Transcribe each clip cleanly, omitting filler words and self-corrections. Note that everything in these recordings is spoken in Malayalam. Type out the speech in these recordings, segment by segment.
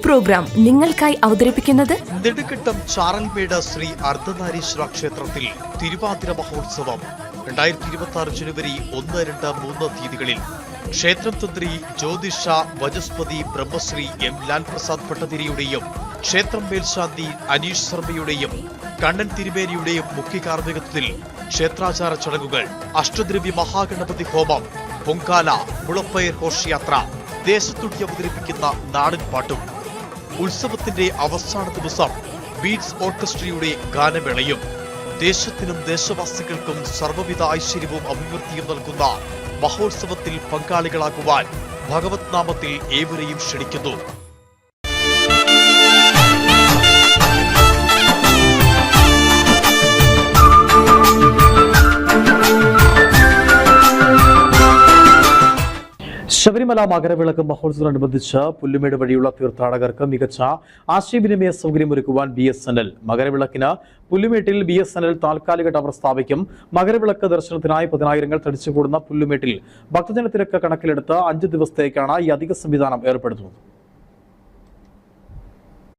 പ്രോഗ്രാം നിങ്ങൾക്കായി അവതരിപ്പിക്കുന്നത് നെടുങ്കണ്ടം ചാറൽമേട് ശ്രീ അർദ്ധനാരീശ്വര ക്ഷേത്രത്തിൽ തിരുവാതിര മഹോത്സവം 2026 ജനുവരി 1, 2, 3 തീയതികളിൽ ക്ഷേത്രം തന്ത്രി ജ്യോതിഷ വചസ്പതി ബ്രഹ്മശ്രീ എം ലാൽ പ്രസാദ് ഭട്ടതിരിയുടെയും ക്ഷേത്രം മേൽശാന്തി അനീഷ് ശർമ്മയുടെയും കണ്ണൻ തിരുമേനിയുടെയും മുഖ്യ കാർമ്മികത്വത്തിൽ ക്ഷേത്രാചാര ചടങ്ങുകൾ, അഷ്ടദ്രവ്യ മഹാഗണപതി ഹോമം, പൊങ്കാല, മുളപ്പയർ ഘോഷയാത്ര, ദേശത്തുടി അവതരിപ്പിക്കുന്ന നാടൻ പാട്ടും, ഉത്സവത്തിന്റെ അവസാന ദിവസം ബീറ്റ്സ് ഓർക്കസ്ട്രയുടെ ഗാനമേളയും, ദേശത്തിനും ദേശവാസികൾക്കും സർവ്വവിധ ഐശ്വര്യവും അഭിവൃദ്ധിയും നൽകുന്ന മഹോത്സവത്തിൽ പങ്കാളികളാകുവാൻ ഭഗവത് നാമത്തിൽ ഏവരെയും ക്ഷണിക്കുന്നു. ശബരിമല മകരവിളക്ക് മഹോത്സവത്തോടനുബന്ധിച്ച് പുല്ലുമേട് വഴിയുള്ള തീർത്ഥാടകർക്ക് മികച്ച ആശയവിനിമയ സൗകര്യമൊരുക്കുവാൻ BSNL. മകരവിളക്കിന് പുല്ലുമേട്ടിൽ BSNL താൽക്കാലിക ടവർ സ്ഥാപിക്കും. മകരവിളക്ക് ദർശനത്തിനായി 10,000 തടിച്ചുകൂടുന്ന പുല്ലുമേട്ടിൽ ഭക്തജന തിരക്ക് കണക്കിലെടുത്ത് 5 ദിവസത്തേക്കാണ് ഈ അധിക സംവിധാനം ഏർപ്പെടുത്തുന്നത്.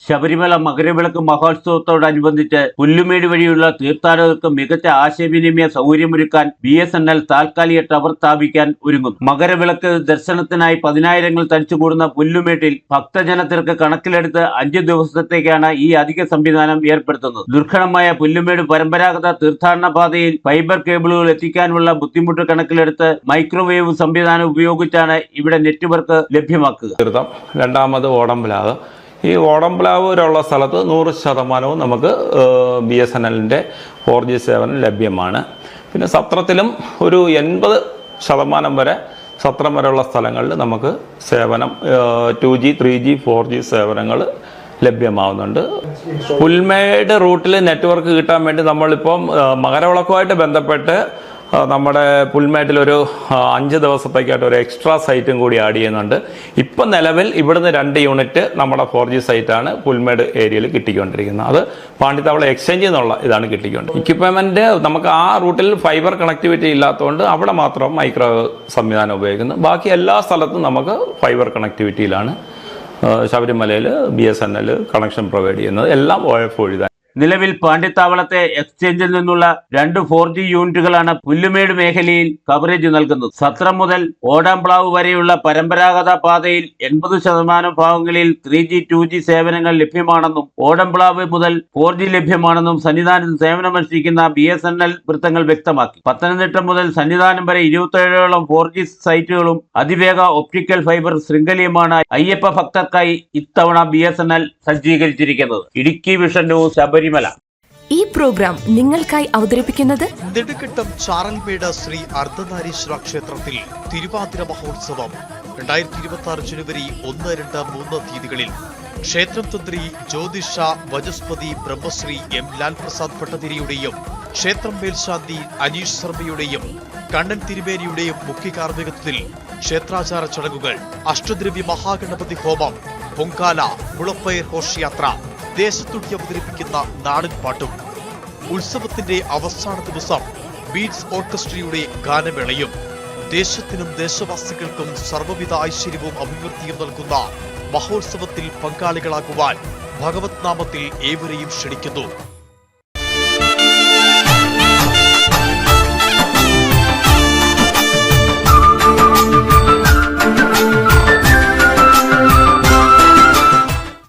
ശബരിമല മകരവിളക്ക് മഹോത്സവത്തോടനുബന്ധിച്ച് പുല്ലുമേട് വഴിയുള്ള തീർത്ഥാടകർക്ക് മികച്ച ആശയവിനിമയ സൗകര്യമൊരുക്കാൻ BSNL താൽക്കാലിക ടവർ സ്ഥാപിക്കാൻ ഒരുങ്ങുന്നു. മകരവിളക്ക് ദർശനത്തിനായി 10,000 തടിച്ചുകൂടുന്ന പുല്ലുമേട്ടിൽ ഭക്തജനത്തിരക്ക് കണക്കിലെടുത്ത് 5 ദിവസത്തേക്കാണ് ഈ അധിക സംവിധാനം ഏർപ്പെടുത്തുന്നത്. ദുർഘടമായ പുല്ലുമേട് പരമ്പരാഗത തീർത്ഥാടന പാതയിൽ ഫൈബർ കേബിളുകൾ എത്തിക്കാനുള്ള ബുദ്ധിമുട്ട് കണക്കിലെടുത്ത് മൈക്രോവേവ് സംവിധാനം ഉപയോഗിച്ചാണ് ഇവിടെ നെറ്റ്വർക്ക് ലഭ്യമാക്കുക. രണ്ടാമത് ഓടംപ്ലാവ്. ഈ ഓടംപ്ലാവൂരുള്ള സ്ഥലത്ത് 100% നമുക്ക് BSNLന്റെ 4G സേവനം ലഭ്യമാണ്. പിന്നെ സത്രത്തിലും ഒരു 80% വരെ സത്രം വരെയുള്ള സ്ഥലങ്ങളിൽ നമുക്ക് സേവനം 2G, 3G, 4G സേവനങ്ങൾ ലഭ്യമാവുന്നുണ്ട്. പുൽമേട് റൂട്ടിൽ നെറ്റ്വർക്ക് കിട്ടാൻ വേണ്ടി നമ്മളിപ്പം മകരവിളക്കുമായിട്ട് ബന്ധപ്പെട്ട് നമ്മുടെ പുൽമേട്ടിലൊരു 5 ദിവസത്തേക്കായിട്ട് ഒരു എക്സ്ട്രാ സൈറ്റും കൂടി ആഡ് ചെയ്യുന്നുണ്ട്. ഇപ്പം നിലവിൽ ഇവിടുന്ന് 2 യൂണിറ്റ് നമ്മുടെ 4G സൈറ്റാണ് പുൽമേട് ഏരിയയിൽ കിട്ടിക്കൊണ്ടിരിക്കുന്നത്. അത് പാണ്ടിത്താവള എക്സ്ചേഞ്ച് എന്നുള്ള ഇതാണ് കിട്ടിക്കൊണ്ട്. ഇക്വിപ്മെൻറ്റ് നമുക്ക് ആ റൂട്ടിൽ ഫൈബർ കണക്ടിവിറ്റി ഇല്ലാത്തതുകൊണ്ട് അവിടെ മാത്രം മൈക്രോ സംവിധാനം ഉപയോഗിക്കുന്നു. ബാക്കി എല്ലാ സ്ഥലത്തും നമുക്ക് ഫൈബർ കണക്ടിവിറ്റിയിലാണ് ശബരിമലയിൽ BSNL കണക്ഷൻ പ്രൊവൈഡ് ചെയ്യുന്നത്. എല്ലാം OF വഴി. നിലവിൽ പാണ്ടിത്താവളത്തെ എക്സ്ചേഞ്ചിൽ നിന്നുള്ള 2 4G യൂണിറ്റുകളാണ് പുല്ലുമേട് മേഖലയിൽ കവറേജ് നൽകുന്നത്. സത്രം മുതൽ ഓടാംപ്ലാവ് വരെയുള്ള പരമ്പരാഗത പാതയിൽ 80% ഭാഗങ്ങളിൽ 3G, 2G സേവനങ്ങൾ ലഭ്യമാണെന്നും ഓടംപ്ലാവ് മുതൽ 4G ലഭ്യമാണെന്നും സന്നിധാനത്ത് സേവനമനുഷ്ഠിക്കുന്ന BSNL വൃത്തങ്ങൾ വ്യക്തമാക്കി. പത്തനംതിട്ട മുതൽ സന്നിധാനം വരെ 27ഓളം 4G സൈറ്റുകളും അതിവേഗ ഒപ്റ്റിക്കൽ ഫൈബർ ശൃംഖലയുമാണ് അയ്യപ്പ ഭക്തർക്കായി ഇത്തവണ BSNL സജ്ജീകരിച്ചിരിക്കുന്നത്. Idukki vision news, Sabarimala. ഈ പ്രോഗ്രാം നിങ്ങൾക്കായി അവതരിപ്പിക്കുന്നത് നെടുങ്കണ്ടം ചാറൽമേട് ശ്രീ അർദ്ധനാരീശ്വര ക്ഷേത്രത്തിൽ തിരുവാതിര മഹോത്സവം 2026 ജനുവരി 1, 2, 3 തീയതികളിൽ ക്ഷേത്രം തന്ത്രി ജ്യോതിഷ വചസ്പതി ബ്രഹ്മശ്രീ എം ലാൽ പ്രസാദ് ഭട്ടതിരിയുടെയും ക്ഷേത്രം മേൽശാന്തി അനീഷ് ശർമ്മയുടെയും കണ്ണൻ തിരുമേനിയുടെയും മുഖ്യ കാർമ്മികത്വത്തിൽ ക്ഷേത്രാചാര ചടങ്ങുകൾ, അഷ്ടദ്രവ്യ മഹാഗണപതി ഹോമം, പൊങ്കാല, മുളപ്പയർ ഘോഷയാത്ര, ദേശത്തുടി അവതരിപ്പിക്കുന്ന നാടൻ പാട്ടും, ഉത്സവത്തിന്റെ അവസാന ദിവസം ബീറ്റ്സ് ഓർക്കസ്ട്രയുടെ ഗാനമേളയും, ദേശത്തിനും ദേശവാസികൾക്കും സർവ്വവിധ ഐശ്വര്യവും അഭിവൃദ്ധിയും നൽകുന്ന മഹോത്സവത്തിൽ പങ്കാളികളാകുവാൻ ഭഗവത് നാമത്തിൽ ഏവരെയും ക്ഷണിക്കുന്നു.